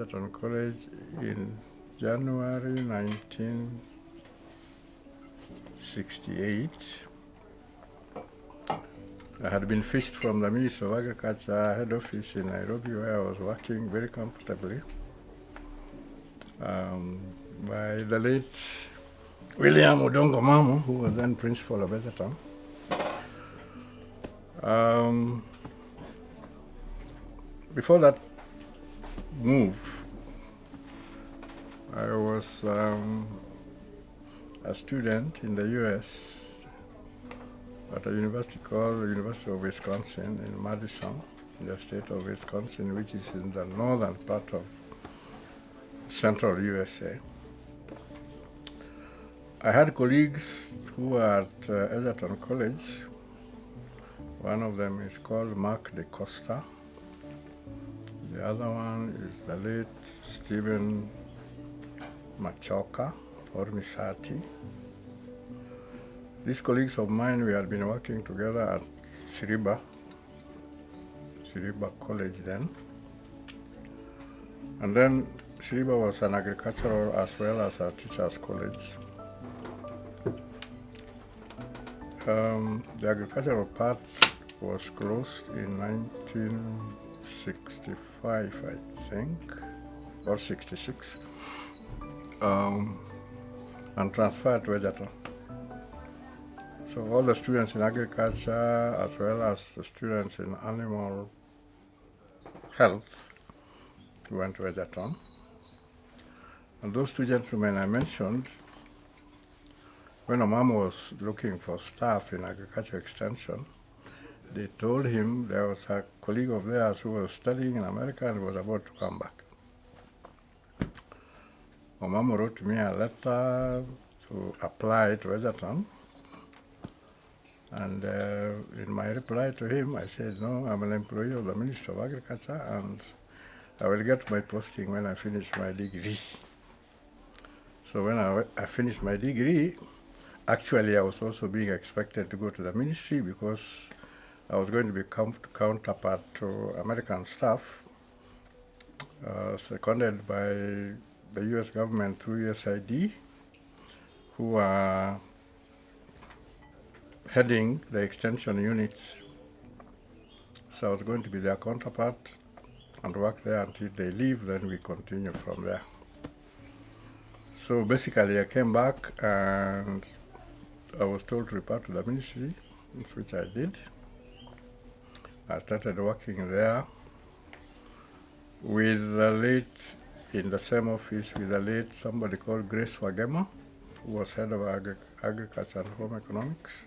Egerton College in January 1968. I had been fished from the Ministry of Agriculture head office in Nairobi, where I was working very comfortably, by the late William Odongo Mamu, who was then principal of Egerton. Before that move, I was a student in the US at a university called the University of Wisconsin in Madison, in the state of Wisconsin, which is in the northern part of central USA. I had colleagues who were at Egerton College. One of them is called Mark DeCosta. The other one is the late Stephen Machoka or Misati. These colleagues of mine, we had been working together at Siriba College then. And then Siriba was an agricultural as well as a teacher's college. The agricultural part was closed in 1965, I think, or 66, and transferred to Egerton. So all the students in agriculture as well as the students in animal health went to Egerton. And those two gentlemen I mentioned, when Omamo was looking for staff in agriculture extension, they told him there was a colleague of theirs who was studying in America and was about to come back. Omamo wrote me a letter to apply to Egerton. And in my reply to him, I said, no, I'm an employee of the Ministry of Agriculture and I will get my posting when I finish my degree. So when I finished my degree, actually I was also being expected to go to the ministry because I was going to be counterpart to American staff, seconded by the US government through USAID, who are heading the extension units. So I was going to be their counterpart and work there until they leave, then we continue from there. So basically I came back and I was told to report to the ministry, which I did. I started working there with the late, in the same office with the late somebody called Grace Wagema, who was head of agriculture and home economics,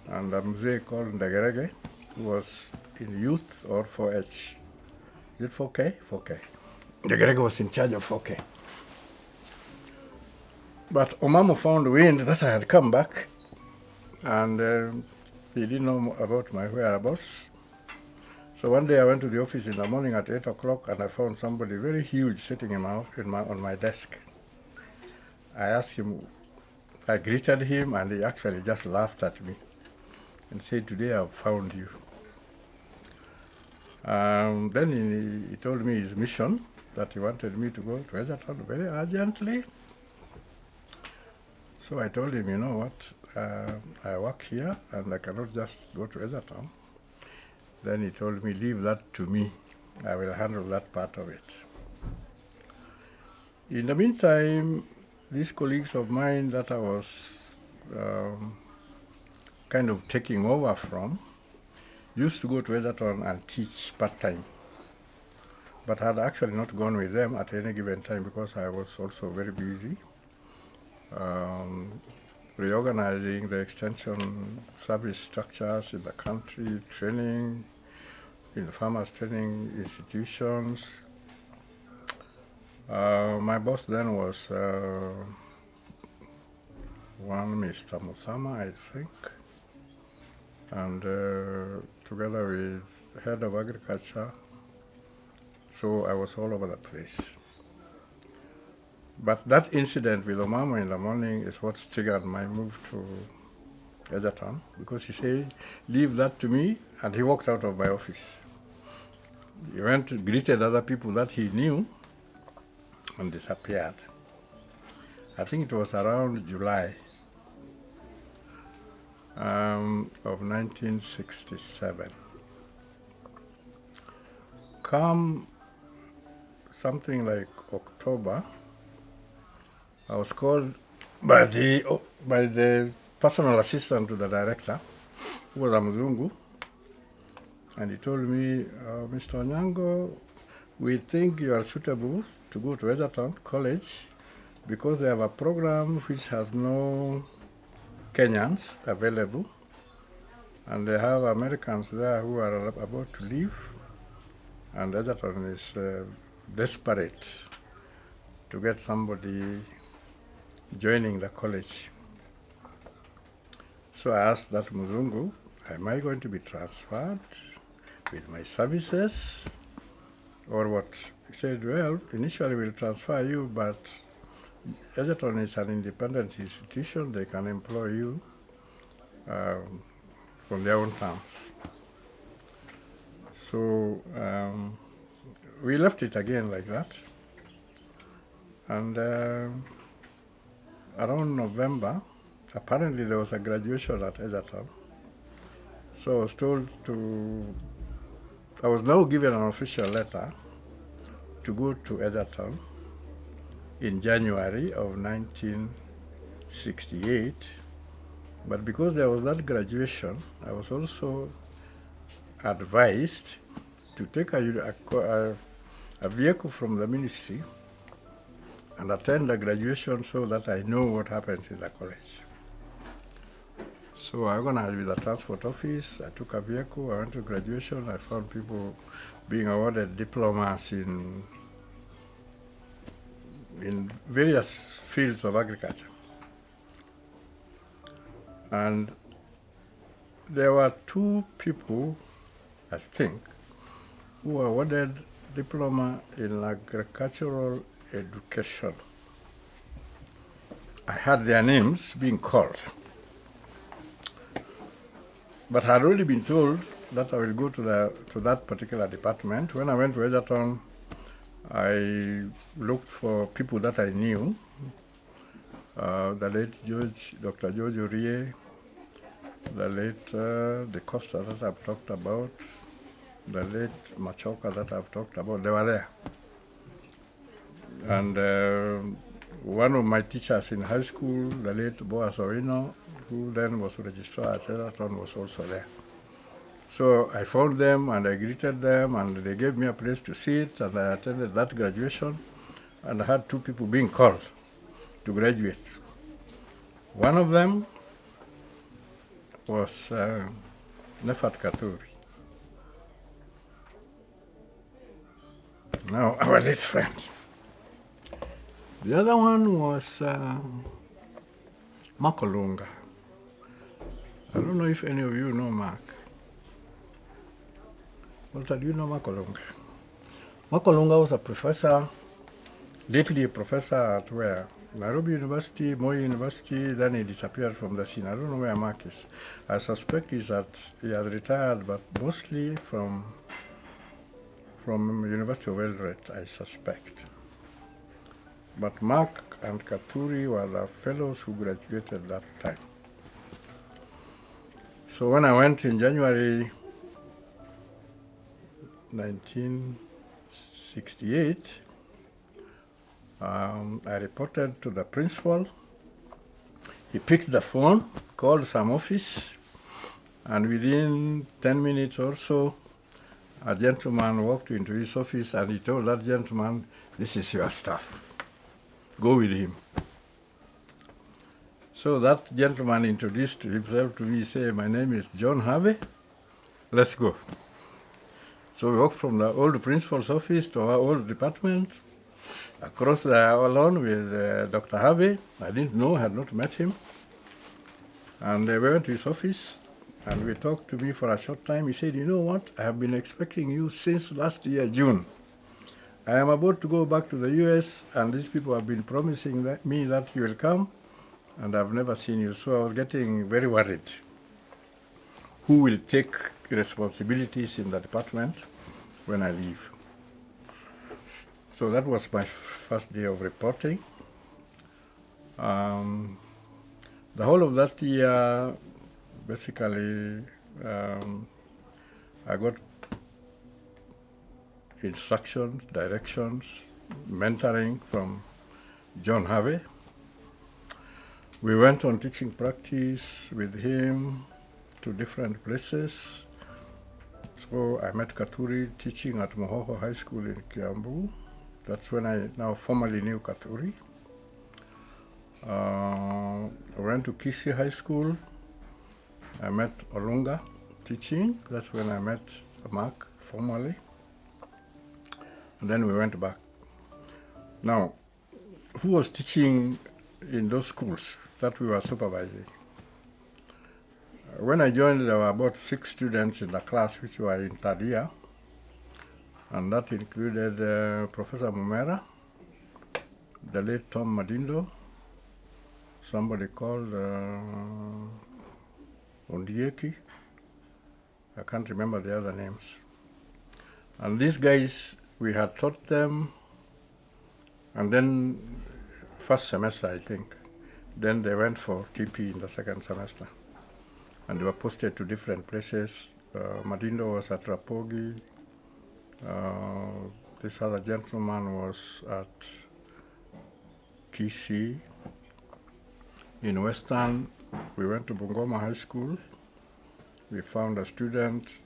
and a mzee called Ndegerege, who was in youth or 4H. Is it 4K? 4K. Ndegerege was in charge of 4K. But Omamo found wind that I had come back, and he didn't know about my whereabouts. So one day I went to the office in the morning at 8 o'clock and I found somebody very huge sitting on my desk. I asked him, I greeted him and he actually just laughed at me and said, today I've found you. Then he told me his mission, that he wanted me to go to Egerton very urgently. So I told him, you know what, I work here and I cannot just go to Egerton. Then he told me, leave that to me. I will handle that part of it. In the meantime, these colleagues of mine that I was kind of taking over from used to go to Egerton and teach part-time. But I had actually not gone with them at any given time because I was also very busy reorganizing the extension service structures in the country, training in the farmers training institutions. My boss then was one Mr. Muthama, I think, and together with the head of agriculture, so I was all over the place. But that incident with Omamo in the morning is what triggered my move to Egerton, because he said, leave that to me, and he walked out of my office. He went to greeted other people that he knew, and disappeared. I think it was around July of 1967. Come something like October, I was called by the personal assistant to the director, who was a Mzungu, and he told me, Mr. Onyango, we think you are suitable to go to Egerton College because they have a program which has no Kenyans available, and they have Americans there who are about to leave, and Egerton is desperate to get somebody joining the college. So I asked that Mzungu, am I going to be transferred with my services or what? He said, well, initially we'll transfer you, but Egerton is an independent institution. They can employ you from their own terms. So we left it again like that. And around November, apparently there was a graduation at Egerton. So I was told I was now given an official letter to go to Egerton in January of 1968. But because there was that graduation, I was also advised to take a vehicle from the ministry and attend the graduation so that I know what happens in the college. So I organized with the transport office. I took a vehicle. I went to graduation. I found people being awarded diplomas in various fields of agriculture. And there were two people, I think, who were awarded diploma in agricultural education. I had their names being called. But I had already been told that I will go to that particular department. When I went to Egerton, I looked for people that I knew. The late Dr. George Orie, the late De Costa that I've talked about, the late Machoka that I've talked about, they were there. And one of my teachers in high school, the late Boaz Owino, who then was registrar at Egerton, was also there. So I found them and I greeted them and they gave me a place to sit and I attended that graduation and I had two people being called to graduate. One of them was Nefat Katuri. Now, our late friend. The other one was Makolunga. I don't know if any of you know Mark. Walter, do you know Makolunga? Makolunga was a professor, lately a professor at where? Nairobi University, Moi University, then he disappeared from the scene. I don't know where Mark is. I suspect he has retired, but mostly from University of Eldoret, I suspect. But Mark and Katuri were the fellows who graduated that time. So when I went in January 1968, I reported to the principal. He picked the phone, called some office, and within 10 minutes or so, a gentleman walked into his office and he told that gentleman, "This is your staff. Go with him." So that gentleman introduced himself to me, saying, "My name is John Harvey. Let's go." So we walked from the old principal's office to our old department, across the lawn with Dr. Harvey. I didn't know, I had not met him. And we went to his office, and we talked to me for a short time. He said, "You know what? I have been expecting you since last year, June. I am about to go back to the US, and these people have been promising me that you will come, and I've never seen you." So I was getting very worried. Who will take responsibilities in the department when I leave? So that was my first day of reporting. The whole of that year, basically, I got instructions, directions, mentoring from John Harvey. We went on teaching practice with him to different places. So I met Katuri teaching at Mohoho High School in Kiambu. That's when I now formally knew Katuri. I went to Kisii High School. I met Olunga teaching. That's when I met Mark formally. And then we went back. Now, who was teaching in those schools that we were supervising? When I joined, there were about 6 students in the class which were in third year. And that included Professor Mumera, the late Tom Madindo, somebody called Ondieki. I can't remember the other names. And these guys, we had taught them, and then first semester, I think. Then they went for TP in the second semester. And they were posted to different places. Madindo was at Rapogi. This other gentleman was at Kisii. In Western, we went to Bungoma High School. We found a student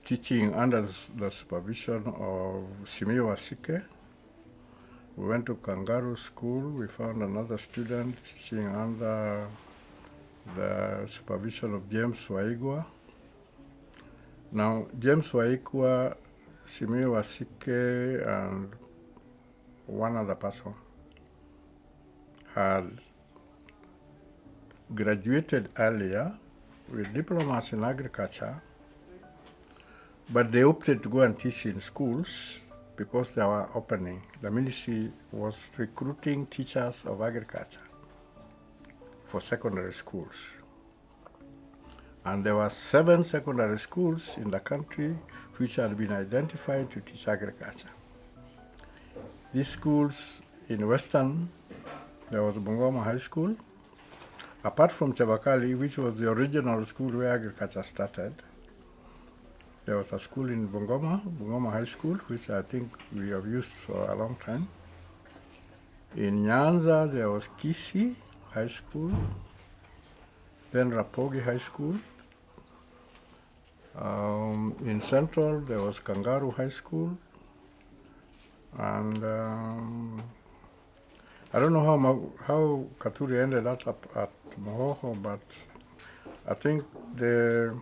teaching under the supervision of Simio Asike. We went to Kangaroo School. We found another student teaching under the supervision of James Waigwa. Now, James Waigwa, Simio Asike, and one other person had graduated earlier with diplomas in agriculture, but they opted to go and teach in schools because they were opening. The ministry was recruiting teachers of agriculture for secondary schools. And there were 7 secondary schools in the country which had been identified to teach agriculture. These schools in Western, there was Bungoma High School. Apart from Chabakali, which was the original school where agriculture started, there was a school in Bungoma High School, which I think we have used for a long time. In Nyanza, there was Kisii High School, then Rapogi High School. In Central, there was Kangaroo High School. And I don't know how Katuri ended up at Mohoho, but I think the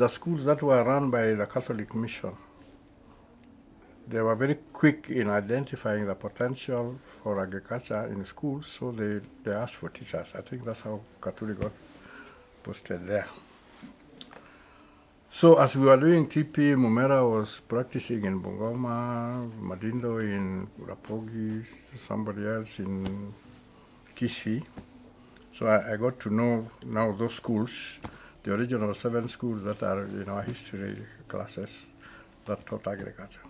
schools that were run by the Catholic Mission, they were very quick in identifying the potential for agriculture in schools, so they asked for teachers. I think that's how Katuri got posted there. So as we were doing TP, Mumera was practicing in Bungoma, Madindo in Rapogi, somebody else in Kisii. So I got to know now those schools, the original 7 schools that are in our history classes that taught agriculture.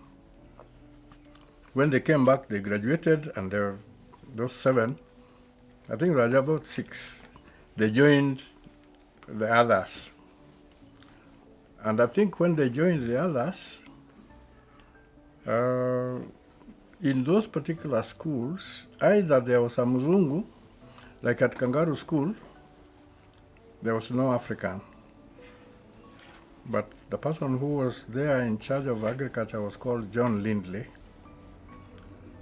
When they came back, they graduated, and those 7, I think there was about 6, they joined the others. And I think when they joined the others, in those particular schools, either there was a Mzungu, like at Kangaroo School, there was no African. But the person who was there in charge of agriculture was called John Lindley.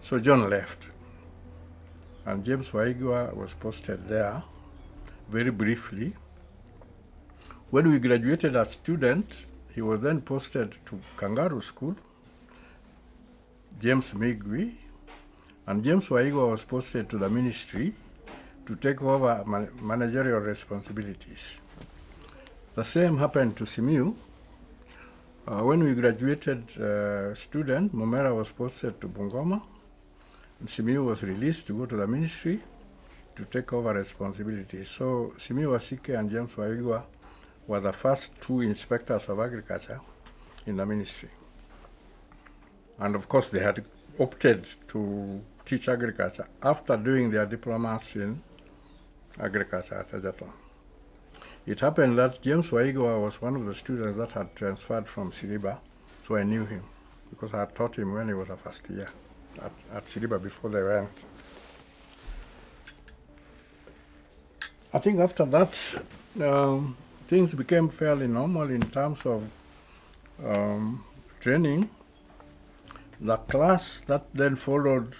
So John left. And James Waigwa was posted there very briefly. When we graduated as students, he was then posted to Kangaroo School, James Migwi, and James Waigwa was posted to the ministry to take over managerial responsibilities. The same happened to Simiu. When we graduated student, Mumera was posted to Bungoma, and Simiu was released to go to the ministry to take over responsibilities. So Simiu Asike and James Waigwa were the first 2 inspectors of agriculture in the ministry. And of course, they had opted to teach agriculture after doing their diplomas in agriculture at Egerton. It happened that James Waigwa was one of the students that had transferred from Siriba, so I knew him because I had taught him when he was a first year at Siriba before they went. I think after that, things became fairly normal in terms of training. The class that then followed,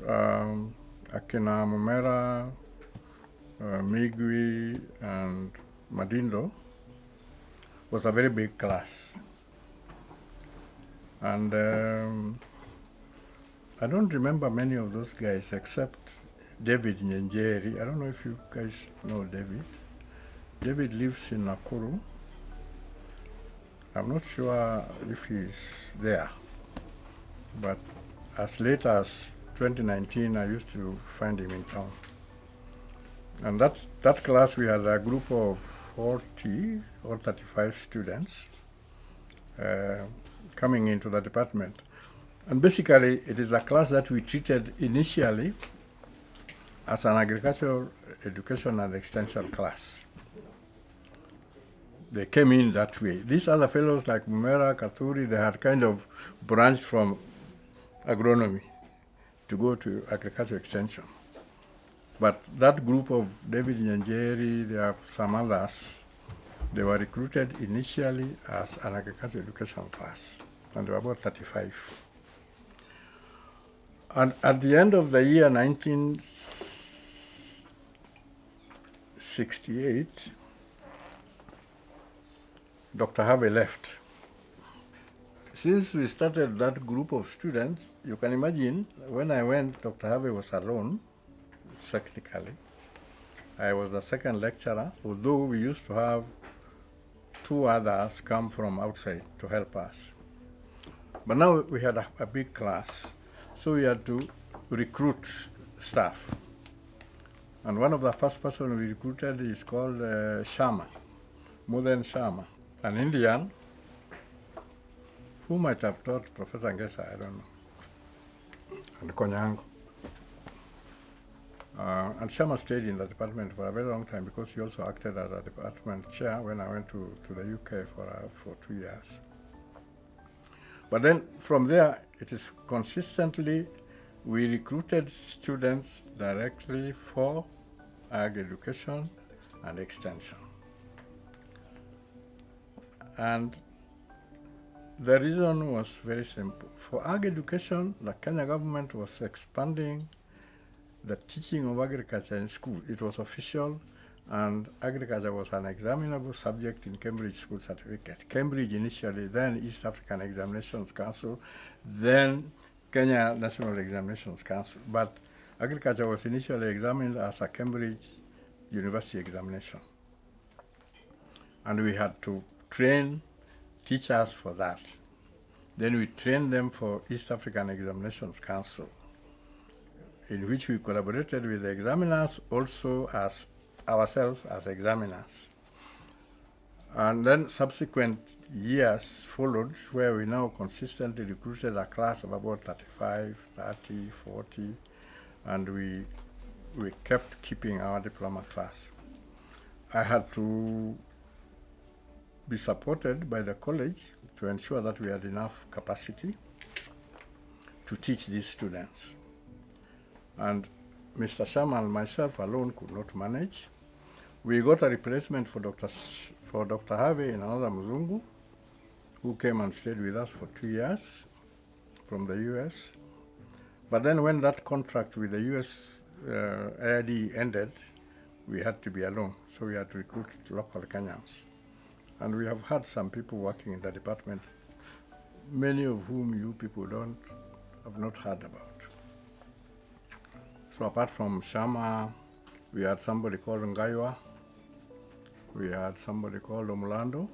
Akina Mumera, Migwi, and Madindo, was a very big class. And I don't remember many of those guys except David Nyenjeri. I don't know if you guys know David. David lives in Nakuru. I'm not sure if he's there, but as late as 2019, I used to find him in town. And that class, we had a group of 40 or 35 students coming into the department. And basically, it is a class that we treated initially as an agricultural education and extension class. They came in that way. These other fellows like Mumera, Katuri, they had kind of branched from agronomy to go to agriculture extension. But that group of David Nyenjeri, there are some others, they were recruited initially as an agriculture education class, and there were about 35. And at the end of the year 1968, Dr. Harvey left. Since we started that group of students, you can imagine, when I went, Dr. Harvey was alone, technically. I was the second lecturer, although we used to have 2 others come from outside to help us. But now we had a big class, so we had to recruit staff. And one of the first person we recruited is called Sharma, Muden Sharma, an Indian who might have taught Professor Ngesa, I don't know, and Onyango. And Sharma stayed in the department for a very long time because he also acted as a department chair when I went to the UK for 2 years. But then from there, it is consistently, we recruited students directly for ag education and extension. And the reason was very simple. For ag education, the Kenya government was expanding the teaching of agriculture in school. It was official, and agriculture was an examinable subject in Cambridge School Certificate. Cambridge initially, then East African Examinations Council, then Kenya National Examinations Council. But agriculture was initially examined as a Cambridge University examination. And we had to train teachers for that. Then we trained them for East African Examinations Council, in which we collaborated with the examiners also as ourselves as examiners. And then subsequent years followed where we now consistently recruited a class of about 35, 30, 40, and we kept keeping our diploma class. I had to be supported by the college to ensure that we had enough capacity to teach these students. And Mr. Sharma and myself alone could not manage. We got a replacement for Dr. Harvey in another Mzungu, who came and stayed with us for 2 years from the US. But then when that contract with the US AID ended, we had to be alone, so we had to recruit local Kenyans. And we have had some people working in the department, many of whom you people have not heard about. So apart from Sharma, we had somebody called Ngaiwa, we had somebody called Omulando.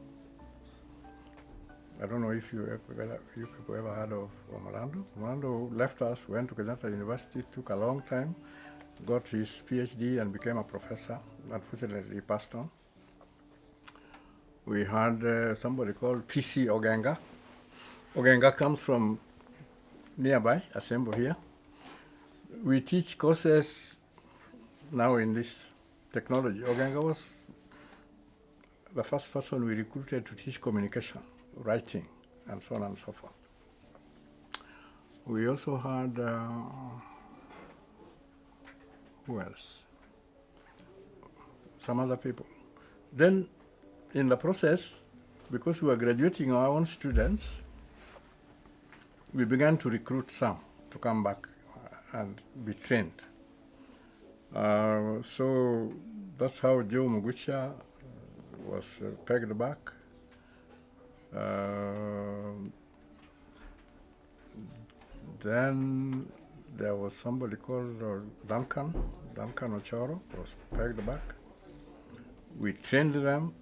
I don't know if you people ever heard of Omulando. Omulando left us, went to Egerton University, took a long time, got his PhD and became a professor. Unfortunately, he passed on. We had somebody called PC Ogenga. Ogenga comes from nearby, assemble here. We teach courses now in this technology. Onyango was the first person we recruited to teach communication, writing, and so on and so forth. We also had, who else? Some other people. Then, in the process, because we were graduating our own students, we began to recruit some to come back and be trained. So that's how Joe Mugucha was pegged back. Then there was somebody called Duncan Ochoro was pegged back. We trained them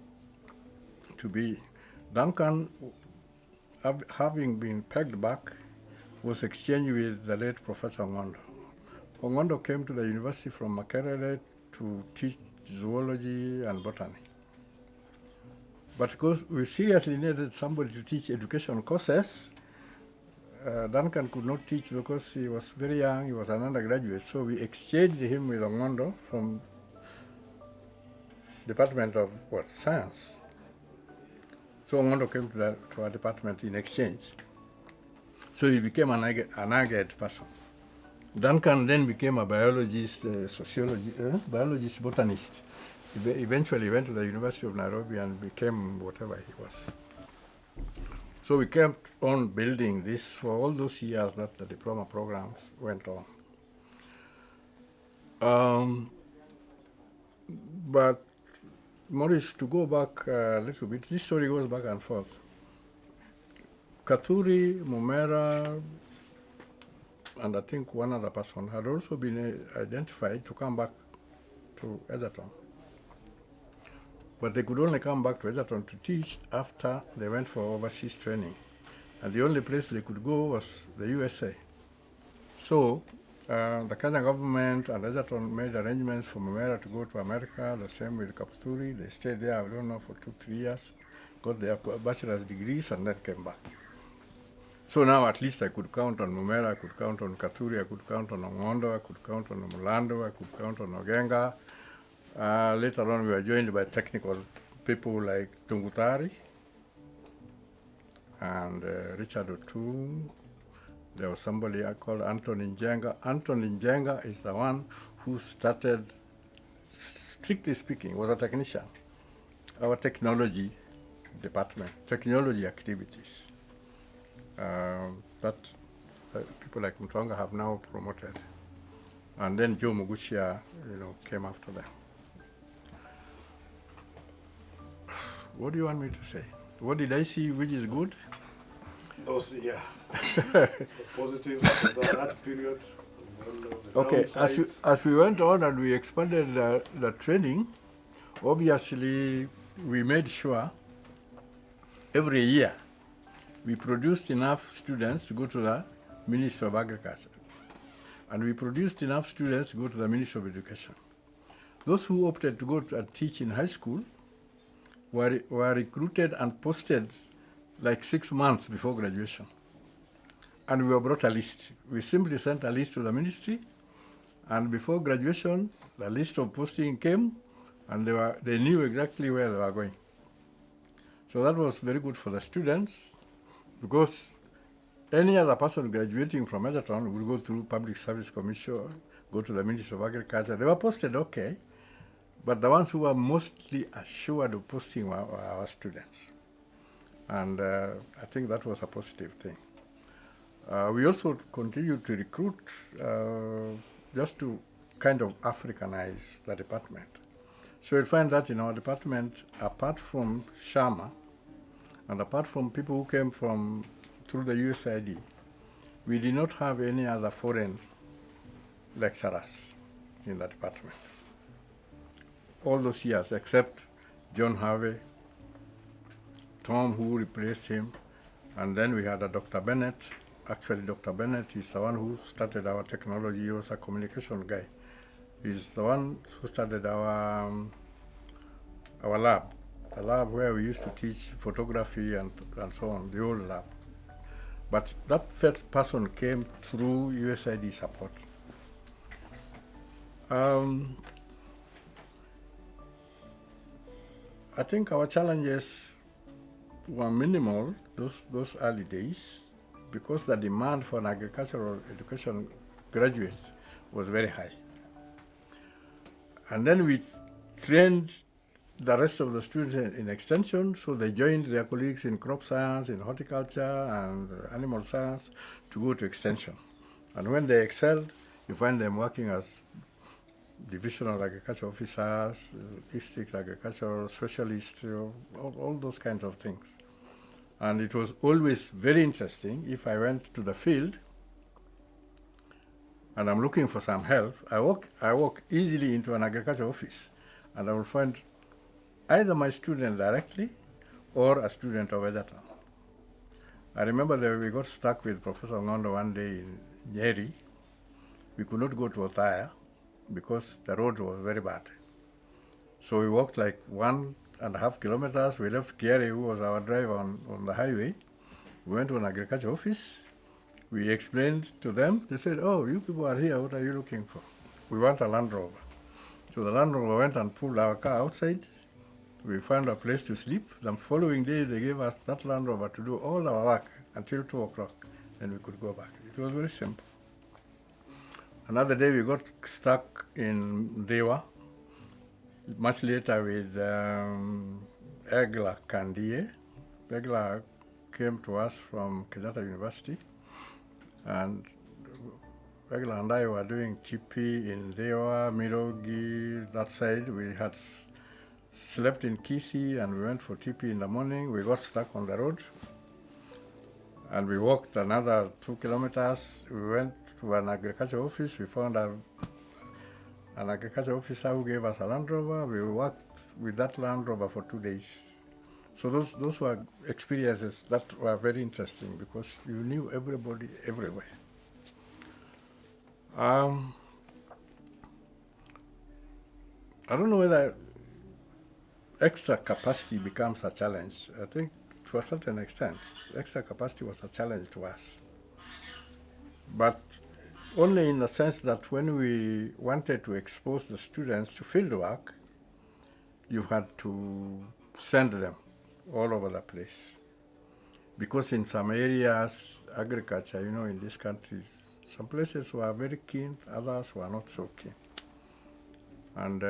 to be, Duncan, having been pegged back, was exchanged with the late Professor Onyango. Onyango came to the university from Makerere to teach zoology and botany. But because we seriously needed somebody to teach education courses, Duncan could not teach because he was very young, he was an undergraduate, so we exchanged him with Onyango from Department of Science. So Onyango came to our department in exchange. So he became an ag person. Duncan then became a biologist, biologist, botanist. He eventually went to the University of Nairobi and became whatever he was. So we kept on building this for all those years that the diploma programs went on. But Maurice, to go back a little bit, this story goes back and forth. Katuri, Mumera, and I think one other person had also been identified to come back to Egerton. But they could only come back to Egerton to teach after they went for overseas training. And the only place they could go was the USA. So the Kenya government and Egerton made arrangements for Mumera to go to America, the same with Kapturi. They stayed there, I don't know, for 2-3 years, got their bachelor's degrees, and then came back. So now at least I could count on Mumera, I could count on Katuri, I could count on Ongondo, I could count on Mulando, I could count on Ogenga. Later on we were joined by technical people like Tungutari and Richard Otung. There was somebody I called Anthony Njenga. Anthony Njenga is the one who started, strictly speaking, was a technician, our technology department, technology activities. That people like Mutwanga have now promoted. And then Joe Muguchia, came after them. What do you want me to say? What did I see which is good? Those, yeah. The positives of that period. Okay, as we went on and we expanded the training, obviously we made sure every year we produced enough students to go to the Ministry of Agriculture. And we produced enough students to go to the Ministry of Education. Those who opted to go and teach in high school were recruited and posted like 6 months before graduation. And we were brought a list. We simply sent a list to the ministry, and before graduation, the list of posting came, and they knew exactly where they were going. So that was very good for the students, because any other person graduating from Egerton would go through Public Service Commission, go to the Ministry of Agriculture. They were posted okay, but the ones who were mostly assured of posting were our students. And I think that was a positive thing. We also continued to recruit just to kind of Africanize the department. So you'll find that in our department, apart from Shama, and apart from people who came through the USAID, we did not have any other foreign lecturers in the department. All those years, except John Harvey, Tom, who replaced him, and then we had a Dr. Bennett. Actually, Dr. Bennett is the one who started our technology. He was a communication guy. He's the one who started our lab, the lab where we used to teach photography and so on, the old lab. But that first person came through USAID support. I think our challenges were minimal those early days because the demand for an agricultural education graduate was very high. And then we trained the rest of the students in extension, so they joined their colleagues in crop science, in horticulture, and animal science to go to extension. And when they excelled, you find them working as divisional agriculture officers, district agricultural specialists, all those kinds of things. And it was always very interesting. If I went to the field and I'm looking for some help, I walk easily into an agriculture office and I will find either my student directly or a student of Egerton. I remember that we got stuck with Professor Onyango one day in Nyeri. We could not go to Othaya because the road was very bad. So we walked like 1.5 kilometers. We left Kiere, who was our driver on the highway. We went to an agriculture office. We explained to them. They said, "Oh, you people are here. What are you looking for?" We want a Land Rover. So the Land Rover went and pulled our car outside. We found a place to sleep. The following day, they gave us that Land Rover to do all our work until 2 o'clock. Then we could go back. It was very simple. Another day, we got stuck in Dewa. Much later with Egla Kandie. Egla came to us from Egerton University. And Egla and I were doing TP in Dewa, Mirogi, that side. We had slept in Kisi and we went for TP in the morning. We got stuck on the road and we walked another 2 kilometers. We went to an agriculture office. We found an agriculture officer who gave us a Land Rover. We worked with that Land Rover for 2 days. So those were experiences that were very interesting because you knew everybody everywhere. I don't know whether extra capacity becomes a challenge. I think to a certain extent, extra capacity was a challenge to us. But only in the sense that when we wanted to expose the students to field work, you had to send them all over the place. Because in some areas, agriculture, in this country, some places were very keen, others were not so keen. And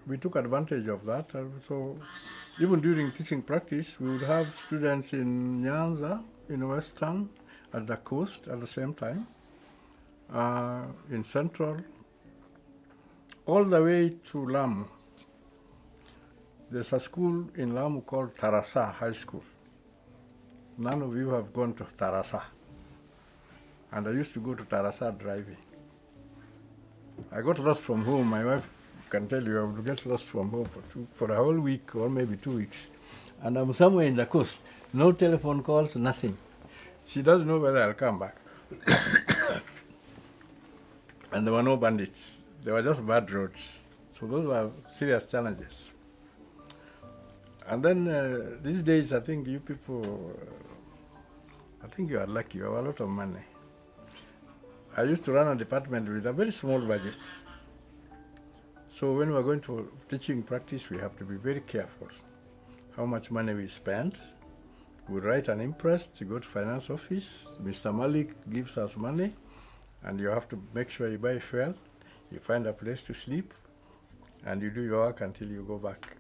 we took advantage of that. So even during teaching practice, we would have students in Nyanza, in Western, at the coast at the same time, in Central, all the way to Lamu. There's a school in Lamu called Tarasa High School. None of you have gone to Tarasa. And I used to go to Tarasa driving. I got lost from home. My wife can tell you I would get lost from home for a whole week or maybe 2 weeks. And I'm somewhere in the coast. No telephone calls, nothing. She doesn't know whether I'll come back. And there were no bandits. There were just bad roads. So those were serious challenges. And then these days, I think you people, I think you are lucky. You have a lot of money. I used to run a department with a very small budget. So when we're going to teaching practice, we have to be very careful how much money we spend. We write an impress to go to finance office. Mr. Malik gives us money, and you have to make sure you buy fuel, you find a place to sleep, and you do your work until you go back.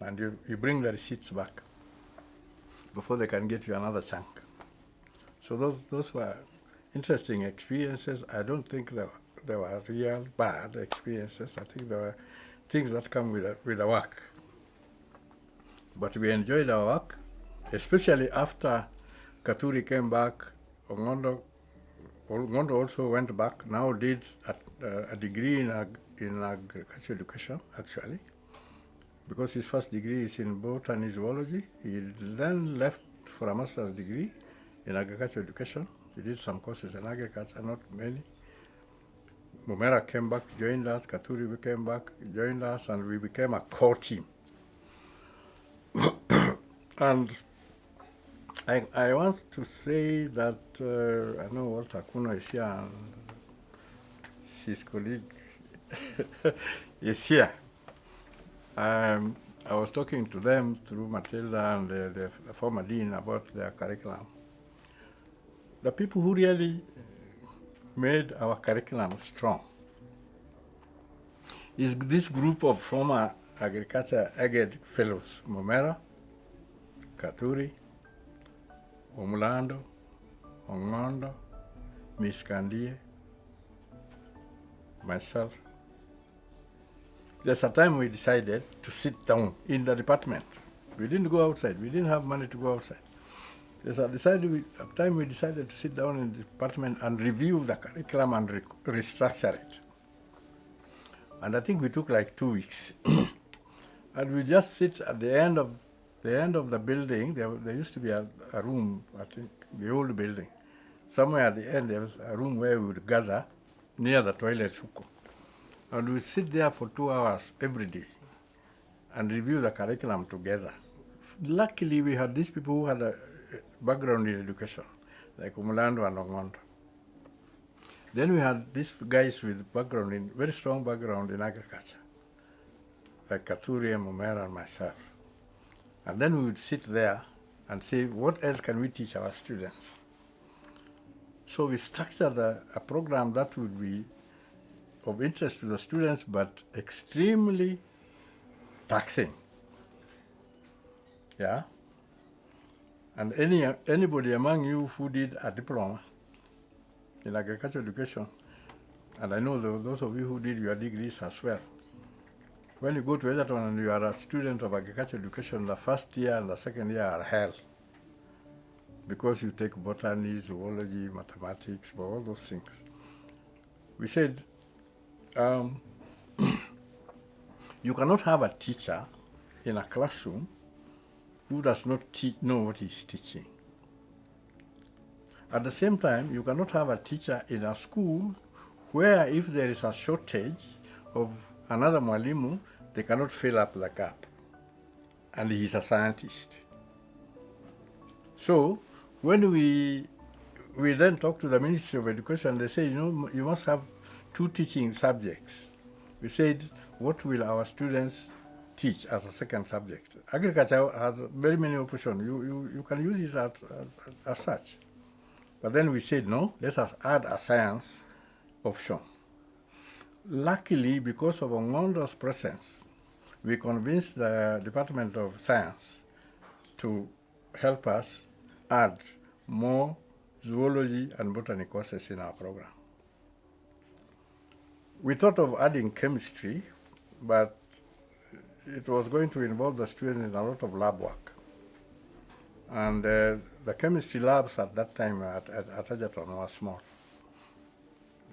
And you bring the receipts back before they can get you another chunk. So those were interesting experiences. I don't think they were real bad experiences. I think there were things that come with the work. But we enjoyed our work, especially after Katuri came back. Onyango also went back, now did a degree in agricultural education, actually, because his first degree is in botany zoology. He then left for a master's degree in agricultural education. He did some courses in agriculture, not many. Mumera came back, joined us. Katuri came back, joined us, and we became a core team. And I want to say that I know Walter Kuno is here and his colleague is here. I was talking to them through Matilda and the former dean about their curriculum. The people who really made our curriculum strong is this group of former agriculture EGED fellows, Momera, Katuri, Omulando, Ongondo, Miss Kandie, myself. There's a time we decided to sit down in the department. We didn't go outside. We didn't have money to go outside. There's a time we decided to sit down in the department and review the curriculum and restructure it. And I think we took like 2 weeks. And we just sit at the end of the building. There used to be a room, I think, the old building. Somewhere at the end, there was a room where we would gather near the toilets. And we sit there for 2 hours every day and review the curriculum together. Luckily, we had these people who had a background in education, like Umulando and Ongondo. Then we had these guys with very strong background in agriculture, like Katuri, Momera, and myself. And then we would sit there and say, what else can we teach our students? So we structured a program that would be of interest to the students, but extremely taxing. Yeah? And anybody among you who did a diploma in agricultural education, and I know those of you who did your degrees as well, when you go to Egerton and you are a student of agricultural education, the first year and the second year are hell, because you take botany, zoology, mathematics, all those things. We said, you cannot have a teacher in a classroom who does not know what he's teaching. At the same time, you cannot have a teacher in a school where if there is a shortage of another mwalimu, they cannot fill up the gap. And he's a scientist. So when we then talk to the Ministry of Education, they say, you must have 2 teaching subjects. We said, what will our students teach as a second subject? Agriculture has very many options. You can use it as such. But then we said, no, let us add a science option. Luckily, because of Ongondo's presence, we convinced the Department of Science to help us add more zoology and botany courses in our program. We thought of adding chemistry, but it was going to involve the students in a lot of lab work. And the chemistry labs at that time at Egerton were small.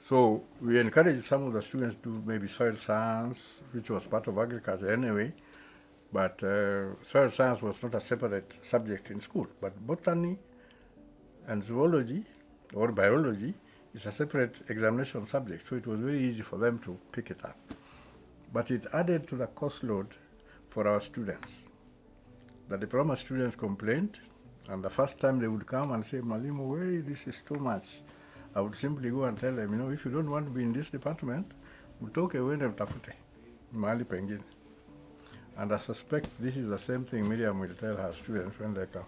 So we encouraged some of the students to do maybe soil science, which was part of agriculture anyway, but soil science was not a separate subject in school. But botany and zoology or biology is a separate examination subject, so it was very easy for them to pick it up. But it added to the cost load for our students. The diploma students complained, and the first time they would come and say, Mwalimu, hey, this is too much. I would simply go and tell them, if you don't want to be in this department, utoke uende utafute mahali pengine. And I suspect this is the same thing Miriam will tell her students when they come.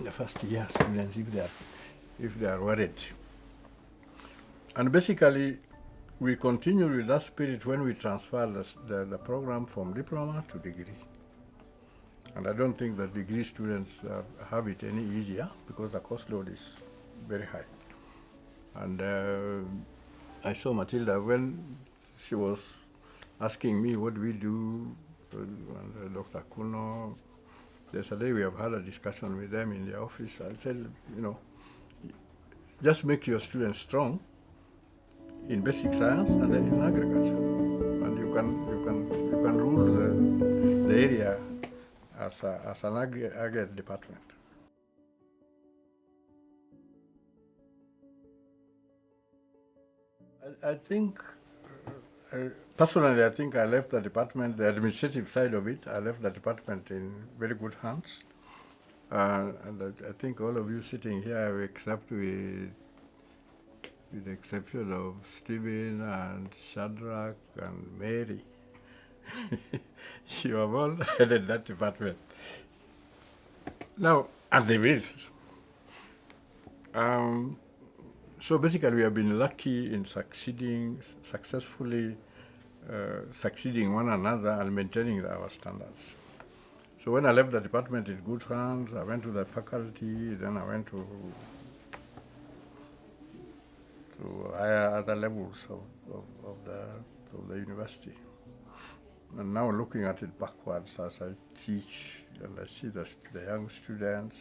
The first year students, if they are worried. And basically, we continue with that spirit when we transfer the program from diploma to degree. And I don't think that degree students have it any easier because the cost load is very high. And I saw Matilda when she was asking me what we do, and Dr. Kuno. Yesterday we have had a discussion with them in the office. I said, just make your students strong in basic science and then in agriculture, and you can rule the area as an agri department. I think, personally, I think I left the department, the administrative side of it, I left the department in very good hands. And I think all of you sitting here, except with the exception of Stephen and Shadrach and Mary, you have all headed that department. Now, and they will. So basically, we have been lucky in successfully succeeding one another and maintaining our standards. So when I left the department in good hands, I went to the faculty, then I went to higher other levels of the university. And now looking at it backwards as I teach and I see the young students,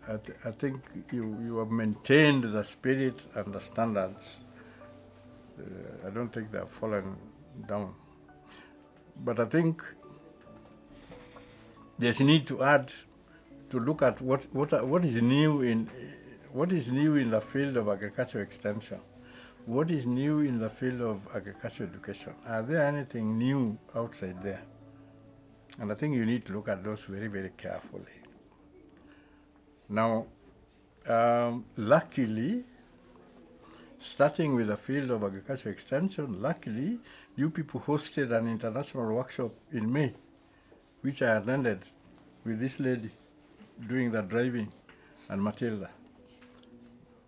I think you have maintained the spirit and the standards. I don't think they have fallen down. But I think there's a need to add, to look at what is new in the field of agricultural extension. What is new in the field of agricultural education? Are there anything new outside there? And I think you need to look at those very, very carefully. Now, luckily, starting with the field of agricultural extension, luckily, you people hosted an international workshop in May, which I attended with this lady doing the driving and Matilda.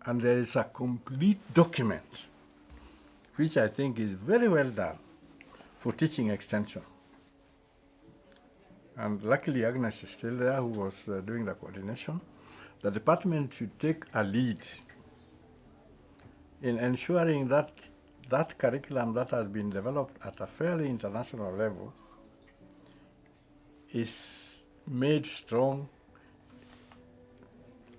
And there is a complete document, which I think is very well done for teaching extension. And luckily, Agnes is still there, who was doing the coordination. The department should take a lead in ensuring that that curriculum that has been developed at a fairly international level is made strong.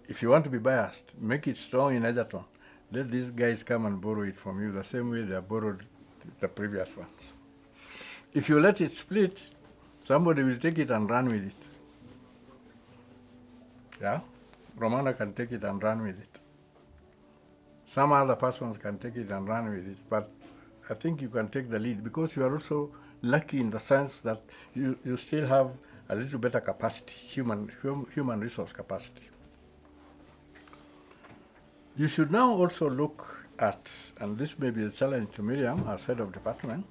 If you want to be biased, make it strong in Egerton. Let these guys come and borrow it from you the same way they borrowed the previous ones. If you let it split, somebody will take it and run with it. Yeah? Romana can take it and run with it. Some other persons can take it and run with it, but I think you can take the lead because you are also lucky in the sense that you still have a little better capacity, human resource capacity. You should now also look at, and this may be a challenge to Miriam as head of department,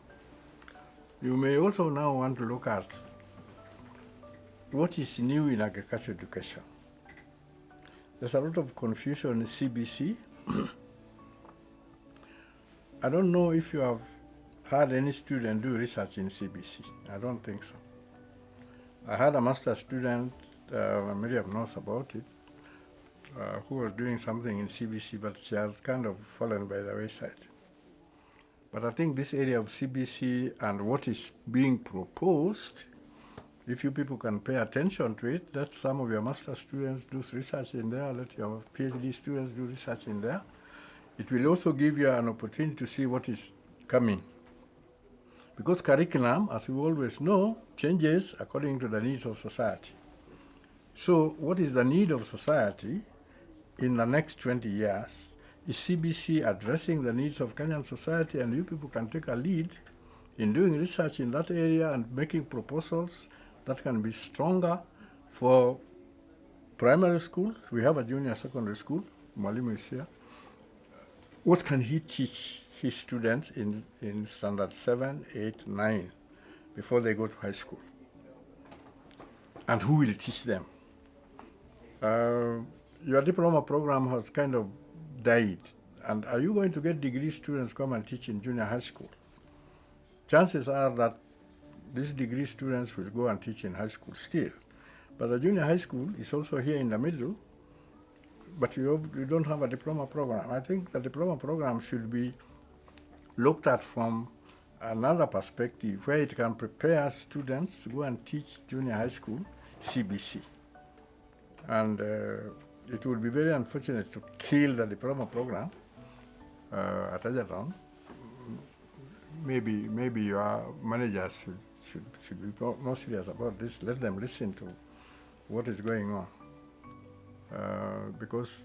you may also now want to look at what is new in agricultural education. There's a lot of confusion in CBC. I don't know if you have had any student do research in CBC. I don't think so. I had a master's student, Miriam knows about it, who was doing something in CBC, but she has kind of fallen by the wayside. But I think this area of CBC and what is being proposed, if you people can pay attention to it, let some of your master's students do research in there, let your PhD students do research in there. It will also give you an opportunity to see what is coming. Because curriculum, as we always know, changes according to the needs of society. So what is the need of society in the next 20 years? Is CBC addressing the needs of Kenyan society? And you people can take a lead in doing research in that area and making proposals that can be stronger for primary schools. We have a junior secondary school, Mwalimu is here. What can he teach his students in standard 7, 8, 9 before they go to high school? And who will teach them? Your diploma program has kind of died. And are you going to get degree students come and teach in junior high school? Chances are that these degree students will go and teach in high school still. But the junior high school is also here in the middle, but you don't have a diploma program. I think the diploma program should be looked at from another perspective where it can prepare students to go and teach junior high school CBC. And it would be very unfortunate to kill the diploma program at Egerton. Maybe your managers should be more serious about this. Let them listen to what is going on. Because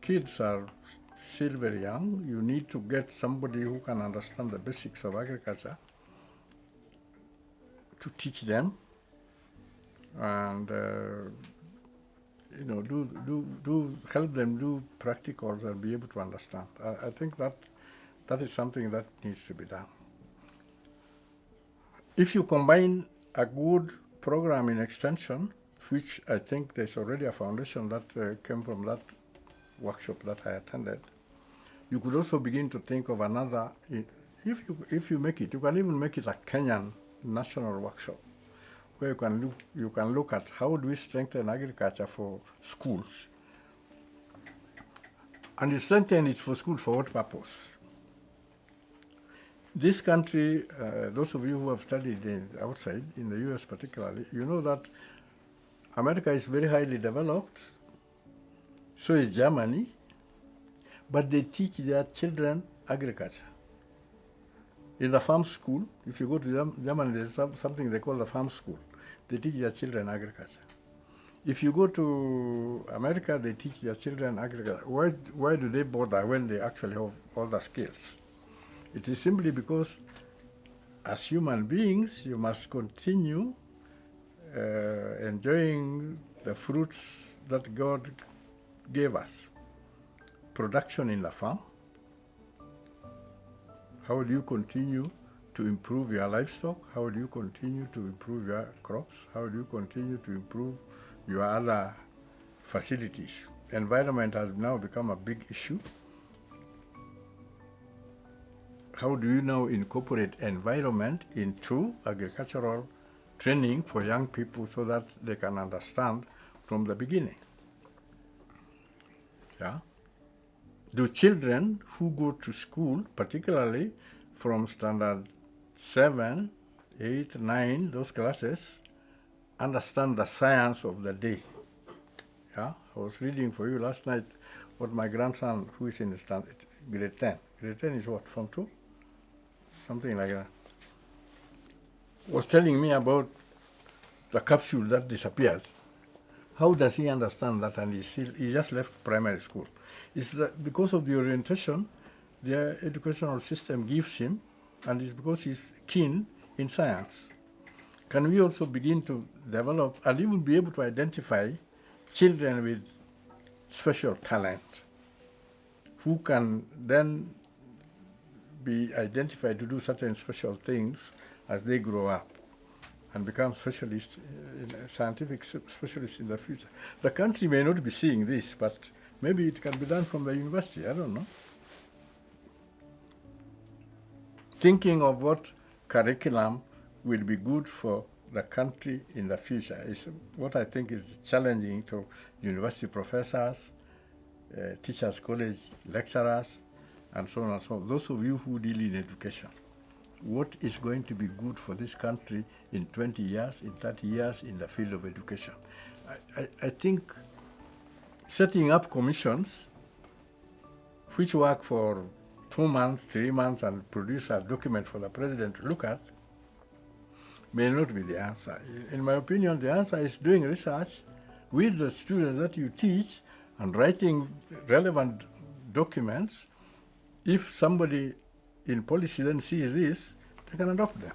kids are still very young. You need to get somebody who can understand the basics of agriculture to teach them. and do help them do practicals and be able to understand. I think that is something that needs to be done. If you combine a good program in extension, which I think there's already a foundation that came from that workshop that I attended, you could also begin to think of another. If you make it, you can even make it a Kenyan national workshop, where you can look at how do we strengthen agriculture for schools, and you strengthen it for schools for what purpose? This country, those of you who have studied outside, in the US particularly, you know that America is very highly developed, so is Germany, but they teach their children agriculture. In the farm school, if you go to Germany, there's something they call the farm school. They teach their children agriculture. If you go to America, they teach their children agriculture. Why do they bother when they actually have all the skills? It is simply because as human beings, you must continue enjoying the fruits that God gave us. Production in the farm. How do you continue to improve your livestock? How do you continue to improve your crops? How do you continue to improve your other facilities? Environment has now become a big issue. How do you now incorporate environment into agricultural training for young people so that they can understand from the beginning? Yeah. Do children who go to school, particularly from standard 7, 8, 9, those classes, understand the science of the day? Yeah. I was reading for you last night what my grandson, who is in the standard grade 10. Grade 10 is what, Form 2? Something like that, was telling me about the capsule that disappeared. How does he understand that? And he just left primary school. It's that because of the orientation the educational system gives him, and it's because he's keen in science. Can we also begin to develop and even be able to identify children with special talent who can then be identified to do certain special things as they grow up and become specialists, scientific specialists in the future? The country may not be seeing this, but maybe it can be done from the university, I don't know. Thinking of what curriculum will be good for the country in the future is what I think is challenging to university professors, teachers, college lecturers, and so on and so on. Those of you who deal in education, what is going to be good for this country in 20 years, in 30 years in the field of education? I think setting up commissions which work for 2 months, 3 months, and produce a document for the president to look at may not be the answer. In my opinion, the answer is doing research with the students that you teach and writing relevant documents. If somebody in policy then sees this, they can adopt them.